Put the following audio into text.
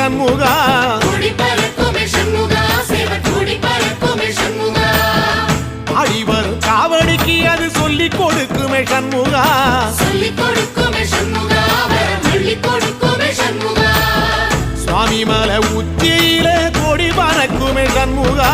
சண்முகா அடிவரும் காவடிக்கு அது சொல்லிக் கொடுக்குமே சண்முகா சுவாமி மலை உச்சியில கொடி பறக்குமே சண்முகா